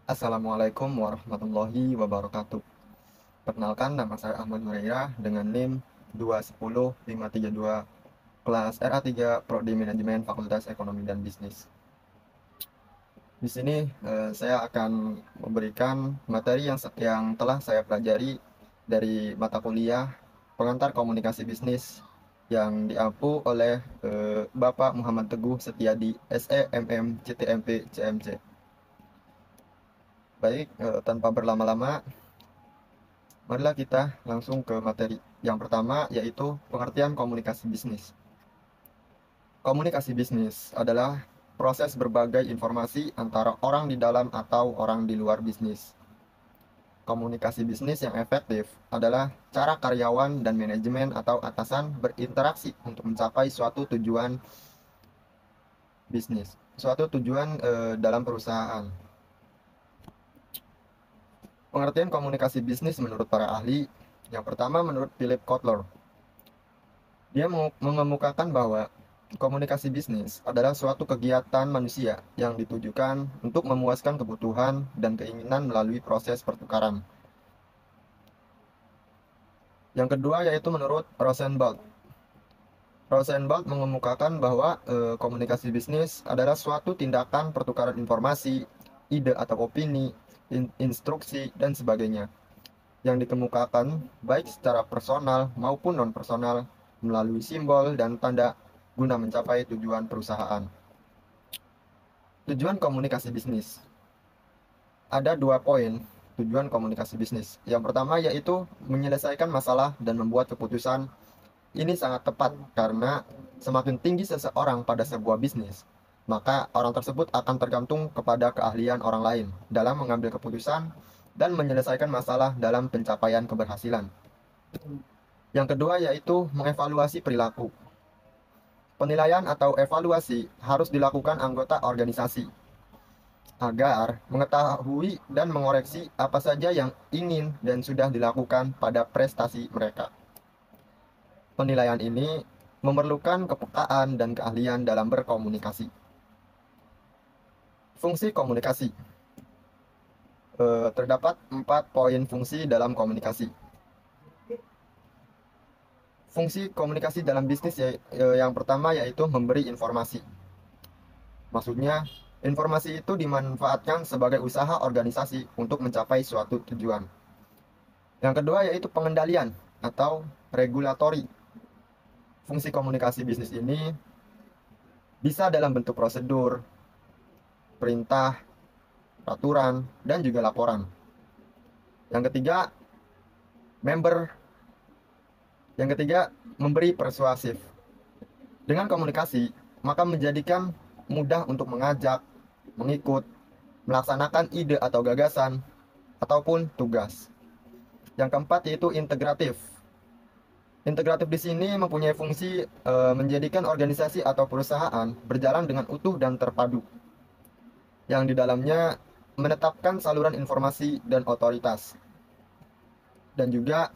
Assalamualaikum warahmatullahi wabarakatuh. Perkenalkan, nama saya Ahmad Hurairah dengan NIM 210532, kelas RA3 Prodi Manajemen Fakultas Ekonomi dan Bisnis. Di sini saya akan memberikan materi yang telah saya pelajari dari mata kuliah Pengantar Komunikasi Bisnis yang diampu oleh Bapak Muhammad Teguh Setiadi, SEMM, CTMP, CMC. Baik, tanpa berlama-lama, marilah kita langsung ke materi. Yang pertama yaitu pengertian komunikasi bisnis. Komunikasi bisnis adalah proses berbagai informasi antara orang di dalam atau orang di luar bisnis. Komunikasi bisnis yang efektif adalah cara karyawan dan manajemen atau atasan berinteraksi untuk mencapai suatu tujuan bisnis, suatu tujuan dalam perusahaan. Pengertian komunikasi bisnis menurut para ahli, yang pertama menurut Philip Kotler, dia mengemukakan bahwa komunikasi bisnis adalah suatu kegiatan manusia yang ditujukan untuk memuaskan kebutuhan dan keinginan melalui proses pertukaran. Yang kedua yaitu menurut Rosenblatt. Rosenblatt mengemukakan bahwa komunikasi bisnis adalah suatu tindakan pertukaran informasi, ide atau opini, instruksi, dan sebagainya yang dikemukakan baik secara personal maupun non-personal melalui simbol dan tanda guna mencapai tujuan perusahaan. Tujuan komunikasi bisnis. Ada 2 poin tujuan komunikasi bisnis. Yang pertama yaitu menyelesaikan masalah dan membuat keputusan. Ini sangat tepat karena semakin tinggi seseorang pada sebuah bisnis, maka orang tersebut akan tergantung kepada keahlian orang lain dalam mengambil keputusan dan menyelesaikan masalah dalam pencapaian keberhasilan. Yang kedua yaitu mengevaluasi perilaku. Penilaian atau evaluasi harus dilakukan anggota organisasi agar mengetahui dan mengoreksi apa saja yang ingin dan sudah dilakukan pada prestasi mereka. Penilaian ini memerlukan kepekaan dan keahlian dalam berkomunikasi. Fungsi komunikasi. Terdapat 4 poin fungsi dalam komunikasi. Fungsi komunikasi dalam bisnis yang pertama yaitu memberi informasi. Maksudnya, informasi itu dimanfaatkan sebagai usaha organisasi untuk mencapai suatu tujuan. Yang kedua yaitu pengendalian atau regulatori. Fungsi komunikasi bisnis ini bisa dalam bentuk prosedur, perintah, peraturan, dan juga laporan. Yang ketiga, memberi persuasif. Dengan komunikasi, maka menjadikan mudah untuk mengajak, mengikut, melaksanakan ide atau gagasan, ataupun tugas. Yang keempat yaitu integratif. Integratif di sini mempunyai fungsi menjadikan organisasi atau perusahaan berjalan dengan utuh dan terpadu, yang di dalamnya menetapkan saluran informasi dan otoritas, dan juga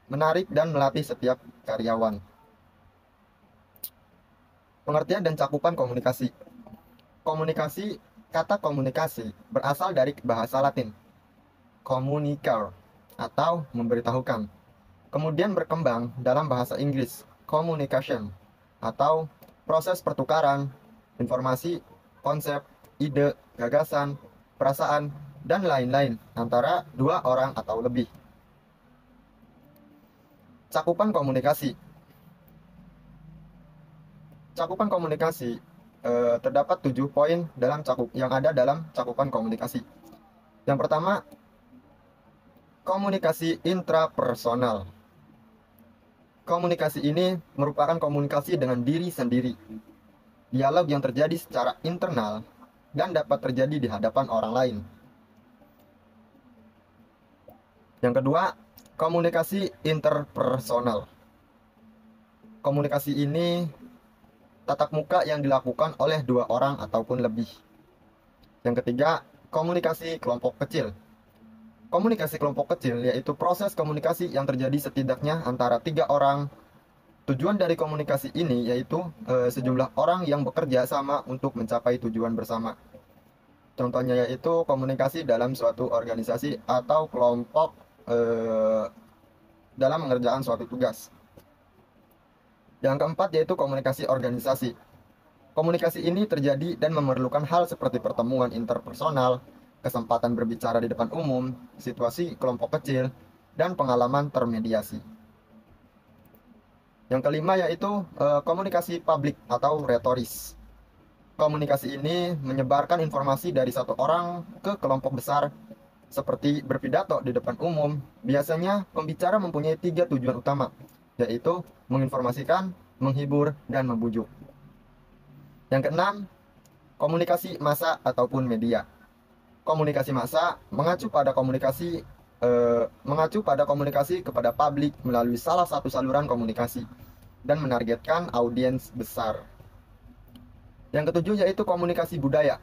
menarik dan melatih setiap karyawan. Pengertian dan cakupan komunikasi. Kata komunikasi berasal dari bahasa Latin, communicar, atau memberitahukan. Kemudian berkembang dalam bahasa Inggris, communication, atau proses pertukaran informasi, konsep, ide, gagasan, perasaan, dan lain-lain antara dua orang atau lebih. Cakupan komunikasi. Cakupan komunikasi terdapat 7 poin yang ada dalam cakupan komunikasi. Yang pertama, komunikasi intrapersonal. Komunikasi ini merupakan komunikasi dengan diri sendiri, dialog yang terjadi secara internal dan dapat terjadi di hadapan orang lain. Yang kedua, komunikasi interpersonal. Komunikasi ini tatap muka yang dilakukan oleh 2 orang ataupun lebih. Yang ketiga, komunikasi kelompok kecil. Komunikasi kelompok kecil yaitu proses komunikasi yang terjadi setidaknya antara 3 orang. Tujuan dari komunikasi ini yaitu sejumlah orang yang bekerja sama untuk mencapai tujuan bersama. Contohnya yaitu komunikasi dalam suatu organisasi atau kelompok dalam mengerjakan suatu tugas. Yang keempat yaitu komunikasi organisasi. Komunikasi ini terjadi dan memerlukan hal seperti pertemuan interpersonal, kesempatan berbicara di depan umum, situasi kelompok kecil, dan pengalaman termediasi. Yang kelima yaitu komunikasi publik atau retoris. Komunikasi ini menyebarkan informasi dari satu orang ke kelompok besar seperti berpidato di depan umum. Biasanya pembicara mempunyai 3 tujuan utama, yaitu menginformasikan, menghibur, dan membujuk. Yang keenam, komunikasi massa ataupun media. Komunikasi massa mengacu pada komunikasi kepada publik melalui salah satu saluran komunikasi dan menargetkan audiens besar. Yang ketujuh yaitu komunikasi budaya.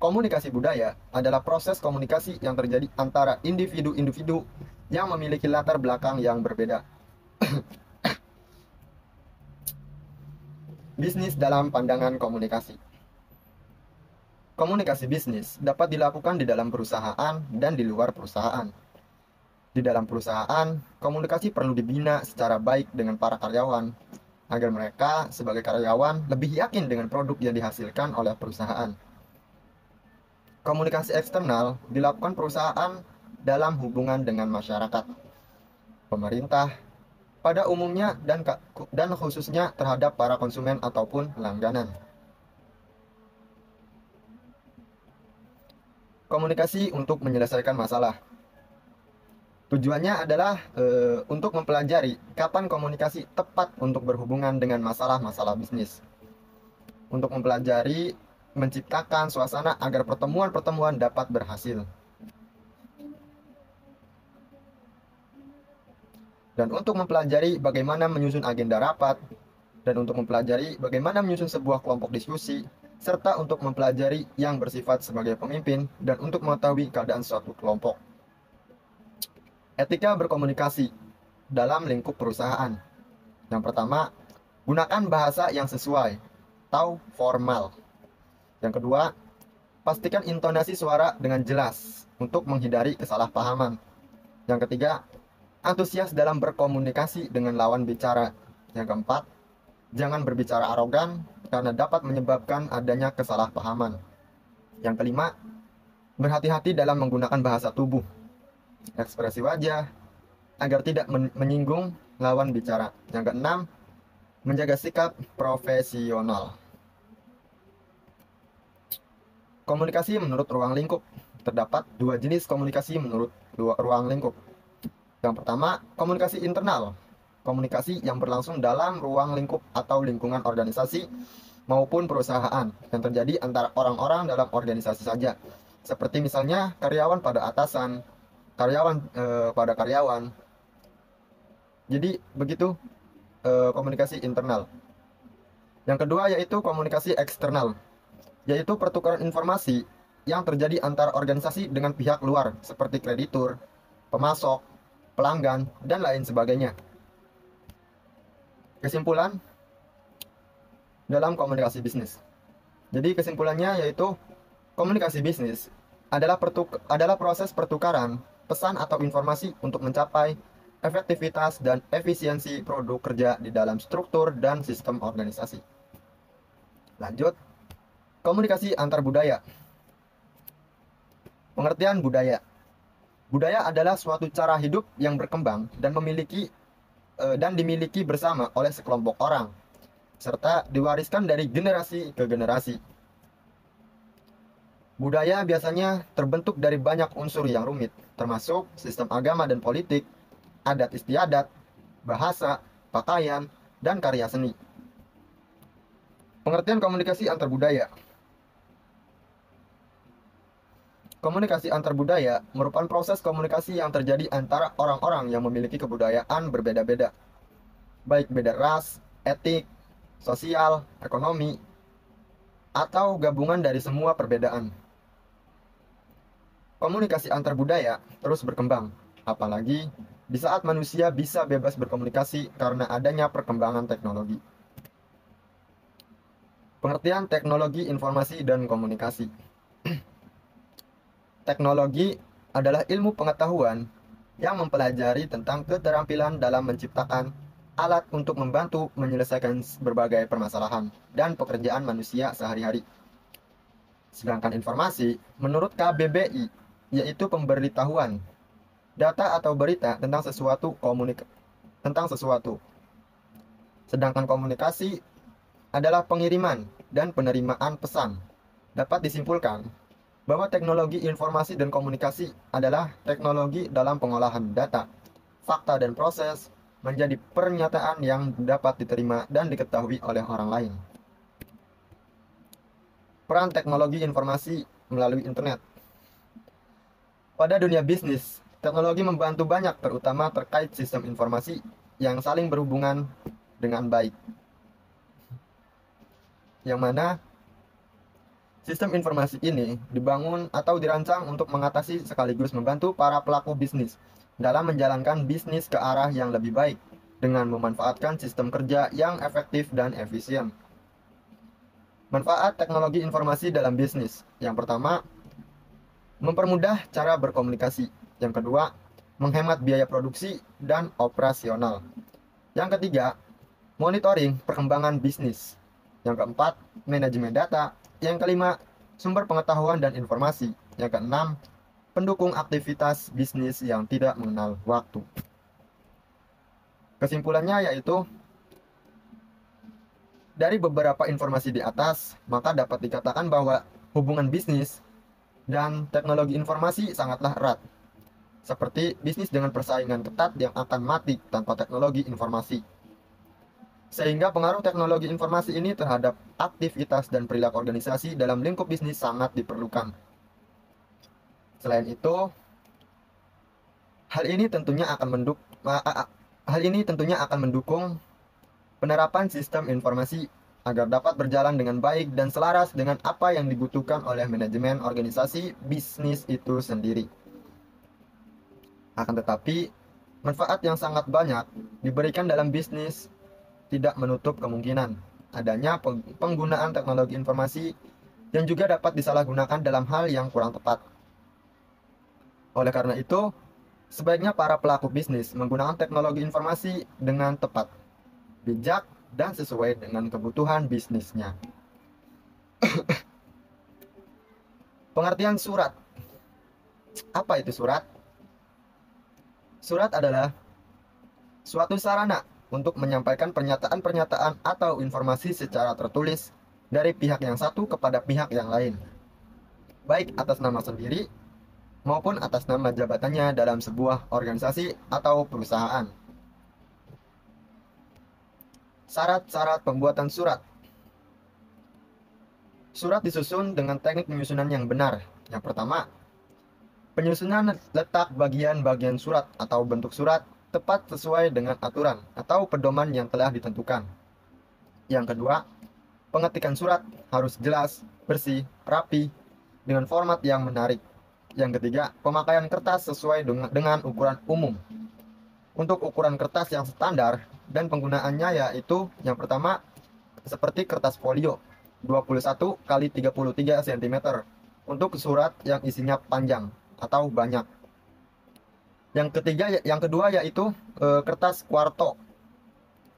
Komunikasi budaya adalah proses komunikasi yang terjadi antara individu-individu yang memiliki latar belakang yang berbeda. Bisnis dalam pandangan komunikasi. Komunikasi bisnis dapat dilakukan di dalam perusahaan dan di luar perusahaan. Di dalam perusahaan, komunikasi perlu dibina secara baik dengan para karyawan, agar mereka sebagai karyawan lebih yakin dengan produk yang dihasilkan oleh perusahaan. Komunikasi eksternal dilakukan perusahaan dalam hubungan dengan masyarakat, pemerintah, pada umumnya dan khususnya terhadap para konsumen ataupun langganan. Komunikasi untuk menyelesaikan masalah. Tujuannya adalah untuk mempelajari kapan komunikasi tepat untuk berhubungan dengan masalah-masalah bisnis. Untuk mempelajari, menciptakan suasana agar pertemuan-pertemuan dapat berhasil. Dan untuk mempelajari bagaimana menyusun agenda rapat, dan untuk mempelajari bagaimana menyusun sebuah kelompok diskusi, serta untuk mempelajari yang bersifat sebagai pemimpin, dan untuk mengetahui keadaan suatu kelompok. Etika berkomunikasi dalam lingkup perusahaan. Yang pertama, gunakan bahasa yang sesuai atau formal. Yang kedua, pastikan intonasi suara dengan jelas untuk menghindari kesalahpahaman. Yang ketiga, antusias dalam berkomunikasi dengan lawan bicara. Yang keempat, jangan berbicara arogan karena dapat menyebabkan adanya kesalahpahaman. Yang kelima, berhati-hati dalam menggunakan bahasa tubuh, ekspresi wajah, agar tidak menyinggung lawan bicara. Yang keenam, menjaga sikap profesional. Komunikasi menurut ruang lingkup. Terdapat 2 jenis komunikasi menurut ruang lingkup. Yang pertama, komunikasi internal. Komunikasi yang berlangsung dalam ruang lingkup atau lingkungan organisasi maupun perusahaan yang terjadi antara orang-orang dalam organisasi saja. Seperti misalnya karyawan pada atasan, karyawan pada karyawan. Jadi begitu komunikasi internal. Yang kedua yaitu komunikasi eksternal, yaitu pertukaran informasi yang terjadi antara organisasi dengan pihak luar seperti kreditur, pemasok, pelanggan, dan lain sebagainya. Kesimpulan dalam komunikasi bisnis. Jadi kesimpulannya yaitu komunikasi bisnis adalah proses pertukaran pesan atau informasi untuk mencapai efektivitas dan efisiensi produk kerja di dalam struktur dan sistem organisasi. Lanjut, komunikasi antar budaya. Pengertian budaya. Budaya adalah suatu cara hidup yang berkembang dan dimiliki bersama oleh sekelompok orang, serta diwariskan dari generasi ke generasi. Budaya biasanya terbentuk dari banyak unsur yang rumit, termasuk sistem agama dan politik, adat istiadat, bahasa, pakaian, dan karya seni. Pengertian komunikasi antar budaya. Komunikasi antar budaya merupakan proses komunikasi yang terjadi antara orang-orang yang memiliki kebudayaan berbeda-beda, baik beda ras, etik, sosial, ekonomi, atau gabungan dari semua perbedaan. Komunikasi antar budaya terus berkembang, apalagi di saat manusia bisa bebas berkomunikasi karena adanya perkembangan teknologi. Pengertian teknologi informasi dan komunikasi. Teknologi adalah ilmu pengetahuan yang mempelajari tentang keterampilan dalam menciptakan alat untuk membantu menyelesaikan berbagai permasalahan dan pekerjaan manusia sehari-hari. Sedangkan informasi, menurut KBBI, yaitu pemberitahuan, data atau berita tentang sesuatu. Sedangkan komunikasi adalah pengiriman dan penerimaan pesan. Dapat disimpulkan bahwa teknologi informasi dan komunikasi adalah teknologi dalam pengolahan data, fakta dan proses menjadi pernyataan yang dapat diterima dan diketahui oleh orang lain. Peran teknologi informasi melalui internet. Pada dunia bisnis, teknologi membantu banyak terutama terkait sistem informasi yang saling berhubungan dengan baik. Yang mana sistem informasi ini dibangun atau dirancang untuk mengatasi sekaligus membantu para pelaku bisnis dalam menjalankan bisnis ke arah yang lebih baik dengan memanfaatkan sistem kerja yang efektif dan efisien. Manfaat teknologi informasi dalam bisnis. Yang pertama, mempermudah cara berkomunikasi. Yang kedua, menghemat biaya produksi dan operasional. Yang ketiga, monitoring perkembangan bisnis. Yang keempat, manajemen data. Yang kelima, sumber pengetahuan dan informasi. Yang keenam, pendukung aktivitas bisnis yang tidak mengenal waktu. Kesimpulannya yaitu, dari beberapa informasi di atas, maka dapat dikatakan bahwa hubungan bisnis dan teknologi informasi sangatlah erat. Seperti bisnis dengan persaingan ketat yang akan mati tanpa teknologi informasi. Sehingga pengaruh teknologi informasi ini terhadap aktivitas dan perilaku organisasi dalam lingkup bisnis sangat diperlukan. Selain itu, hal ini tentunya akan mendukung penerapan sistem informasi agar dapat berjalan dengan baik dan selaras dengan apa yang dibutuhkan oleh manajemen organisasi bisnis itu sendiri. Akan tetapi, manfaat yang sangat banyak diberikan dalam bisnis tidak menutup kemungkinan adanya penggunaan teknologi informasi yang juga dapat disalahgunakan dalam hal yang kurang tepat. Oleh karena itu, sebaiknya para pelaku bisnis menggunakan teknologi informasi dengan tepat, bijak, dan sesuai dengan kebutuhan bisnisnya. Pengertian surat. Apa itu surat? Surat adalah suatu sarana untuk menyampaikan pernyataan-pernyataan atau informasi secara tertulis dari pihak yang satu kepada pihak yang lain, baik atas nama sendiri maupun atas nama jabatannya dalam sebuah organisasi atau perusahaan. Syarat-syarat pembuatan surat. Surat disusun dengan teknik penyusunan yang benar. Yang pertama, penyusunan letak bagian-bagian surat atau bentuk surat tepat sesuai dengan aturan atau pedoman yang telah ditentukan. Yang kedua, pengetikan surat harus jelas, bersih, rapi, dengan format yang menarik. Yang ketiga, pemakaian kertas sesuai dengan ukuran umum. Untuk ukuran kertas yang standar dan penggunaannya yaitu yang pertama seperti kertas folio 21 x 33 cm untuk surat yang isinya panjang atau banyak. Yang kedua yaitu kertas kuarto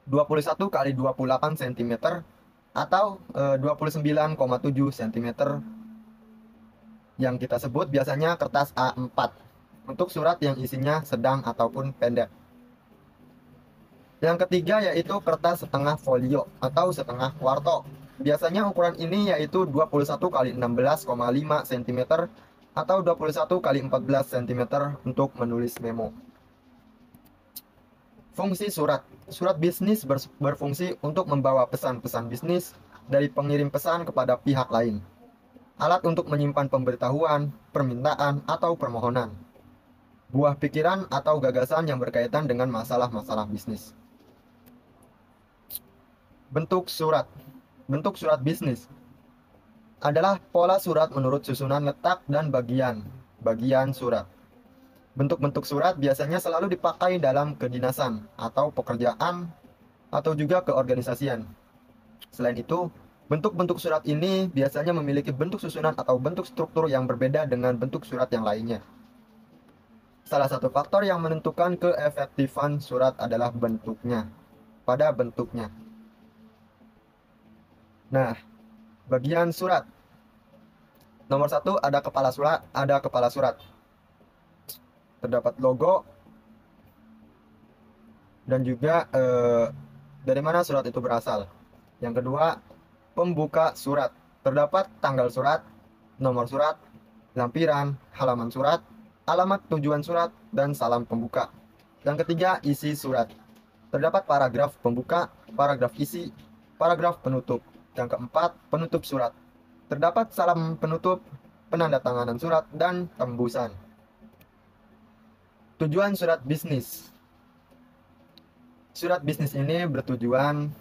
21 x 28 cm atau 29,7 cm yang kita sebut biasanya kertas A4 untuk surat yang isinya sedang ataupun pendek. Yang ketiga yaitu kertas setengah folio atau setengah kuarto. Biasanya ukuran ini yaitu 21 x 16,5 cm atau 21 x 14 cm untuk menulis memo. Fungsi surat. Surat bisnis berfungsi untuk membawa pesan-pesan bisnis dari pengirim pesan kepada pihak lain. Alat untuk menyimpan pemberitahuan, permintaan, atau permohonan. Buah pikiran atau gagasan yang berkaitan dengan masalah-masalah bisnis. Bentuk surat. Bentuk surat bisnis adalah pola surat menurut susunan letak dan bagian surat. Bentuk-bentuk surat biasanya selalu dipakai dalam kedinasan atau pekerjaan atau juga keorganisasian. Selain itu, Bentuk-bentuk surat ini biasanya memiliki bentuk susunan atau bentuk struktur yang berbeda dengan bentuk surat yang lainnya. Salah satu faktor yang menentukan keefektifan surat adalah bentuknya. Pada bentuknya. Nah, bagian surat. Nomor satu ada kepala surat, Terdapat logo dan juga dari mana surat itu berasal. Yang kedua, pembuka surat. Terdapat tanggal surat, nomor surat, lampiran, halaman surat, alamat tujuan surat, dan salam pembuka. Yang ketiga, isi surat. Terdapat paragraf pembuka, paragraf isi, paragraf penutup. Yang keempat, penutup surat. Terdapat salam penutup, penandatanganan surat, dan tembusan. Tujuan surat bisnis. Surat bisnis ini bertujuan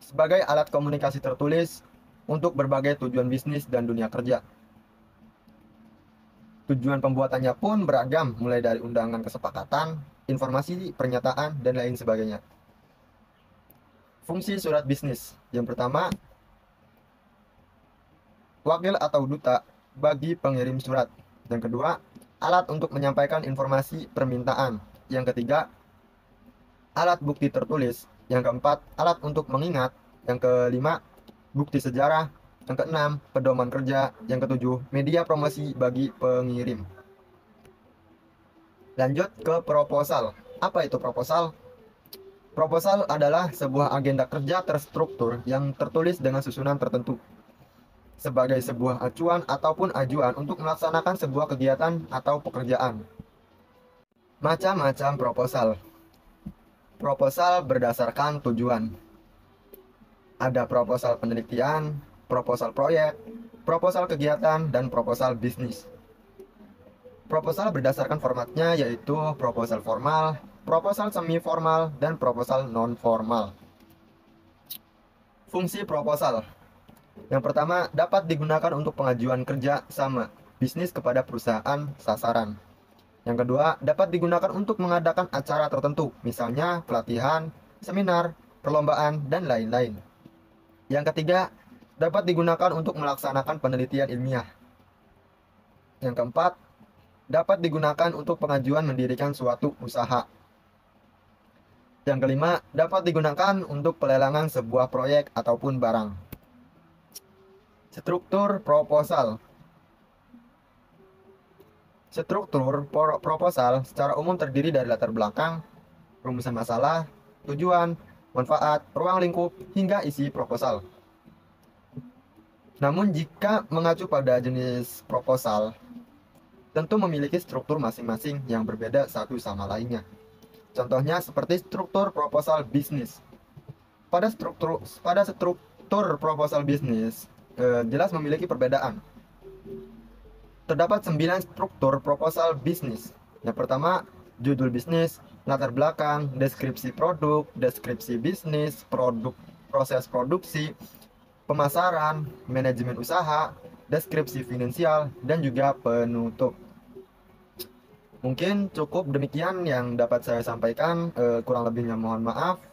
sebagai alat komunikasi tertulis untuk berbagai tujuan bisnis dan dunia kerja. Tujuan pembuatannya pun beragam, mulai dari undangan kesepakatan, informasi, pernyataan, dan lain sebagainya. Fungsi surat bisnis. Yang pertama, wakil atau duta bagi pengirim surat. Yang kedua, alat untuk menyampaikan informasi permintaan. Yang ketiga, alat bukti tertulis. Yang keempat, alat untuk mengingat. Yang kelima, bukti sejarah. Yang keenam, pedoman kerja. Yang ketujuh, media promosi bagi pengirim. Lanjut ke proposal. Apa itu proposal? Proposal adalah sebuah agenda kerja terstruktur yang tertulis dengan susunan tertentu sebagai sebuah acuan ataupun ajuan untuk melaksanakan sebuah kegiatan atau pekerjaan. Macam-macam proposal. Proposal berdasarkan tujuan. Ada proposal penelitian, proposal proyek, proposal kegiatan, dan proposal bisnis. Proposal berdasarkan formatnya yaitu proposal formal, proposal semi-formal, dan proposal non-formal. Fungsi proposal. Yang pertama, dapat digunakan untuk pengajuan kerja sama bisnis kepada perusahaan sasaran. Yang kedua, dapat digunakan untuk mengadakan acara tertentu, misalnya pelatihan, seminar, perlombaan, dan lain-lain. Yang ketiga, dapat digunakan untuk melaksanakan penelitian ilmiah. Yang keempat, dapat digunakan untuk pengajuan mendirikan suatu usaha. Yang kelima, dapat digunakan untuk pelelangan sebuah proyek ataupun barang. Struktur proposal. Struktur proposal secara umum terdiri dari latar belakang, rumusan masalah, tujuan, manfaat, ruang lingkup, hingga isi proposal. Namun jika mengacu pada jenis proposal, tentu memiliki struktur masing-masing yang berbeda satu sama lainnya. Contohnya seperti struktur proposal bisnis. Pada struktur proposal bisnis jelas memiliki perbedaan. Terdapat 9 struktur proposal bisnis. Yang pertama, judul bisnis, latar belakang, deskripsi produk, deskripsi bisnis, proses produksi, pemasaran, manajemen usaha, deskripsi finansial, dan juga penutup. Mungkin cukup demikian yang dapat saya sampaikan. Kurang lebihnya mohon maaf.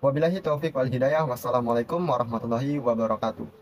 Wabillahi taufiq wal hidayah. Wassalamualaikum warahmatullahi wabarakatuh.